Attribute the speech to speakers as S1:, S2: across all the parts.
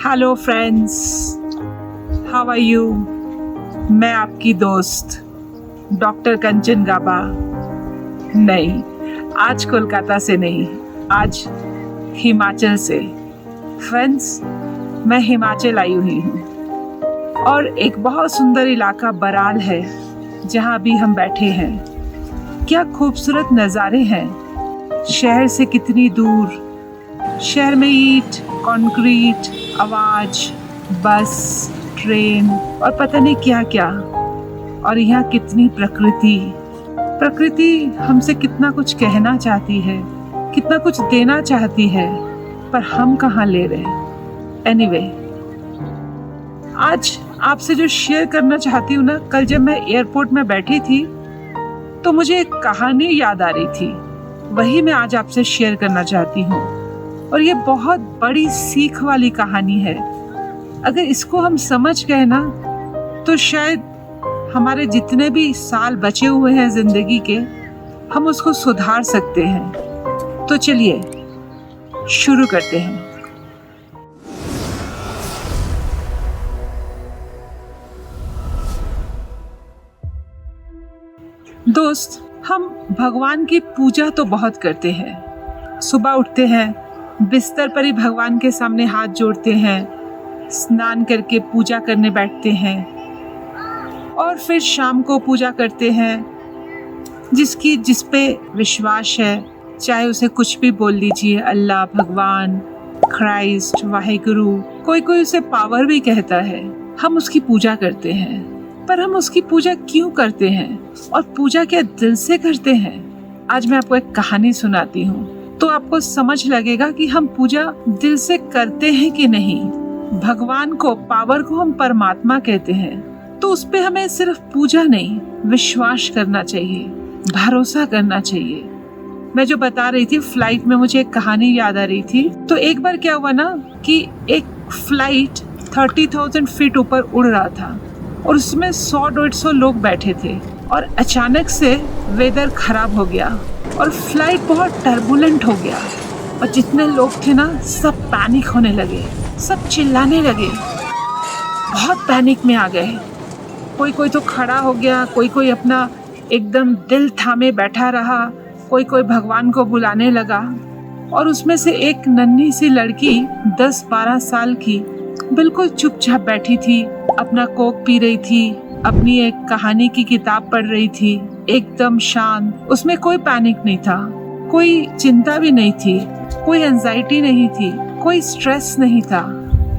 S1: Hello friends, how are you? मैं आपकी दोस्त डॉक्टर कंचन गाबा। नहीं, आज कोलकाता से नहीं, आज हिमाचल से। फ्रेंड्स, मैं हिमाचल आई हुई हूँ और एक बहुत सुंदर इलाका बराल है जहाँ अभी हम बैठे हैं। क्या खूबसूरत नज़ारे हैं। शहर से कितनी दूर, शहर में ईंट, कंक्रीट, आवाज, बस, ट्रेन और पता नहीं क्या क्या। और यहाँ कितनी प्रकृति हमसे कितना कुछ कहना चाहती है, कितना कुछ देना चाहती है, पर हम कहाँ ले रहे। एनीवे, आज आपसे जो शेयर करना चाहती हूँ ना, कल जब मैं एयरपोर्ट में बैठी थी तो मुझे एक कहानी याद आ रही थी। वही मैं आज आपसे शेयर करना चाहती हूँ और ये बहुत बड़ी सीख वाली कहानी है। अगर इसको हम समझ गए ना तो शायद हमारे जितने भी साल बचे हुए हैं जिंदगी के, हम उसको सुधार सकते हैं। तो चलिए शुरू करते हैं। दोस्त, हम भगवान की पूजा तो बहुत करते हैं। सुबह उठते हैं, बिस्तर पर ही भगवान के सामने हाथ जोड़ते हैं, स्नान करके पूजा करने बैठते हैं और फिर शाम को पूजा करते हैं। जिस पे विश्वास है, चाहे उसे कुछ भी बोल लीजिए, अल्लाह, भगवान, क्राइस्ट, वाहेगुरु, कोई उसे पावर भी कहता है। हम उसकी पूजा करते हैं, पर हम उसकी पूजा क्यों करते हैं और पूजा क्या दिल से करते हैं? आज मैं आपको एक कहानी सुनाती हूँ तो आपको समझ लगेगा कि हम पूजा दिल से करते हैं कि नहीं। भगवान को, पावर को हम परमात्मा कहते हैं, तो उस पे हमें सिर्फ पूजा नहीं, विश्वास करना चाहिए, भरोसा करना चाहिए। मैं जो बता रही थी, फ्लाइट में मुझे एक कहानी याद आ रही थी। तो एक बार क्या हुआ ना कि एक फ्लाइट 30,000 फीट ऊपर उड़ रहा था और उसमें 100-150 लोग बैठे थे और अचानक से वेदर खराब हो गया और फ्लाइट बहुत टर्बुलेंट हो गया और जितने लोग थे ना, सब पैनिक होने लगे, सब चिल्लाने लगे, बहुत पैनिक में आ गए। कोई तो खड़ा हो गया, कोई अपना एकदम दिल थामे बैठा रहा, कोई भगवान को बुलाने लगा। और उसमें से एक नन्ही सी लड़की 10-12 साल की बिल्कुल चुपचाप बैठी थी, अपना कोक पी रही थी, अपनी एक कहानी की किताब पढ़ रही थी, एकदम शांत। उसमें कोई पैनिक नहीं था, कोई चिंता भी नहीं थी, कोई एंजाइटी नहीं थी, कोई स्ट्रेस नहीं था।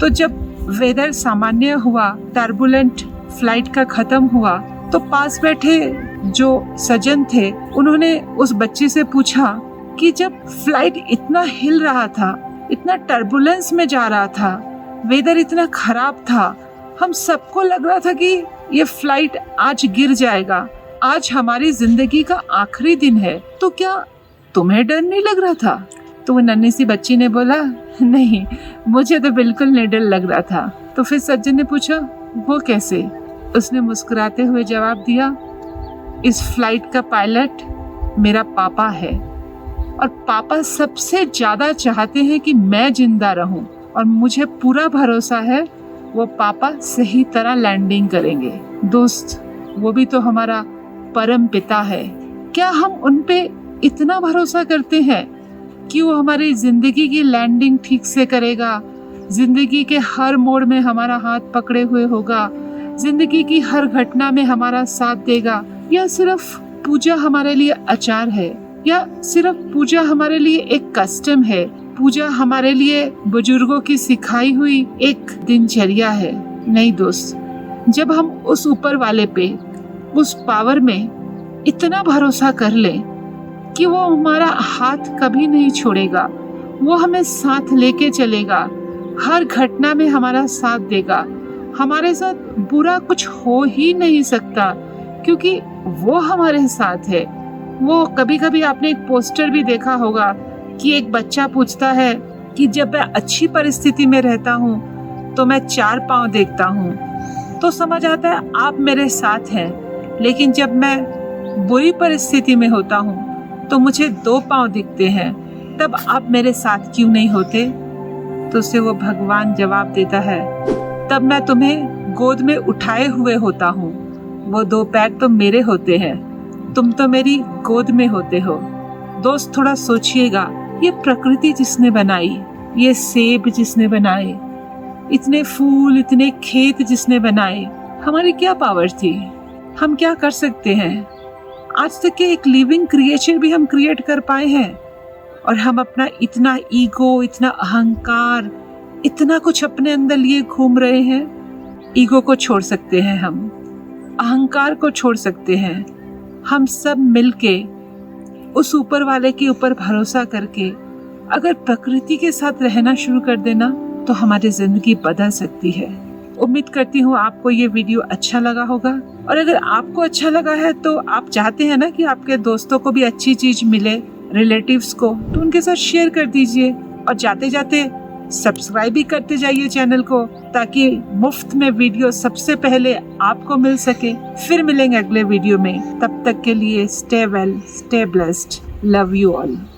S1: तो जब वेदर सामान्य हुआ, टर्बुलेंट फ्लाइट का खत्म हुआ, तो पास बैठे जो सज्जन थे उन्होंने उस बच्ची से पूछा कि जब फ्लाइट इतना हिल रहा था, इतना टर्बुलेंस में जा रहा था, वेदर इतना खराब था, हम सबको लग रहा था कि ये फ्लाइट आज गिर जाएगा, आज हमारी जिंदगी का आखिरी दिन है, तो क्या तुम्हें डर नहीं लग रहा था? तो वो नन्ही सी बच्ची ने बोला, नहीं, मुझे तो बिल्कुल नहीं डर लग रहा था। तो फिर सज्जन ने पूछा, वो कैसे? उसने मुस्कुराते हुए जवाब दिया, इस फ्लाइट का पायलट मेरा पापा है और पापा सबसे ज्यादा चाहते हैं कि मैं जिंदा रहूं और मुझे पूरा भरोसा है वो पापा सही तरह लैंडिंग करेंगे। दोस्त, वो भी तो हमारा परम पिता है। क्या हम उन पे इतना भरोसा करते हैं कि वो हमारी जिंदगी की लैंडिंग ठीक से करेगा, जिंदगी के हर मोड़ में हमारा हाथ पकड़े हुए होगा, जिंदगी की हर घटना में हमारा साथ देगा? या सिर्फ पूजा हमारे लिए आचार है, या सिर्फ पूजा हमारे लिए एक कस्टम है, पूजा हमारे लिए बुजुर्गों की सिखाई हुई एक दिनचर्या है? नहीं दोस्त, जब हम उस ऊपर वाले पे, उस पावर में इतना भरोसा कर लें कि वो हमारा हाथ कभी नहीं छोड़ेगा, वो हमें साथ लेके चलेगा, हर घटना में हमारा साथ देगा, हमारे साथ बुरा कुछ हो ही नहीं सकता क्योंकि वो हमारे साथ है। वो कभी आपने एक पोस्टर भी देखा होगा कि एक बच्चा पूछता है कि जब मैं अच्छी परिस्थिति में रहता हूँ तो मैं 4 पाँव देखता हूँ, तो समझ आता है आप मेरे साथ हैं, लेकिन जब मैं बुरी परिस्थिति में होता हूँ तो मुझे 2 पाँव दिखते हैं, तब आप मेरे साथ क्यों नहीं होते? तो उसे वो भगवान जवाब देता है, तब मैं तुम्हें गोद में उठाए हुए होता हूँ। वो 2 पैर तो मेरे होते हैं, तुम तो मेरी गोद में होते हो। दोस्त थोड़ा सोचिएगा, ये प्रकृति जिसने बनाई, ये सेब जिसने बनाए, इतने फूल, इतने खेत जिसने बनाए, हमारी क्या पावर थी? हम क्या कर सकते हैं? आज तक के एक लिविंग क्रिएचर भी हम क्रिएट कर पाए हैं, और हम अपना इतना ईगो, इतना अहंकार, इतना कुछ अपने अंदर लिए घूम रहे हैं। ईगो को छोड़ सकते हैं, हम अहंकार को छोड़ सकते हैं। हम सब मिलके उस ऊपर वाले के ऊपर भरोसा करके अगर प्रकृति के साथ रहना शुरू कर देना तो हमारी जिंदगी बदल सकती है। उम्मीद करती हूँ आपको ये वीडियो अच्छा लगा होगा, और अगर आपको अच्छा लगा है तो आप चाहते हैं ना कि आपके दोस्तों को भी अच्छी चीज मिले, रिलेटिव्स को, तो उनके साथ शेयर कर दीजिए, और जाते जाते सब्सक्राइब भी करते जाइए चैनल को, ताकि मुफ्त में वीडियो सबसे पहले आपको मिल सके। फिर मिलेंगे अगले वीडियो में, तब तक के लिए stay well, stay blessed, love you all.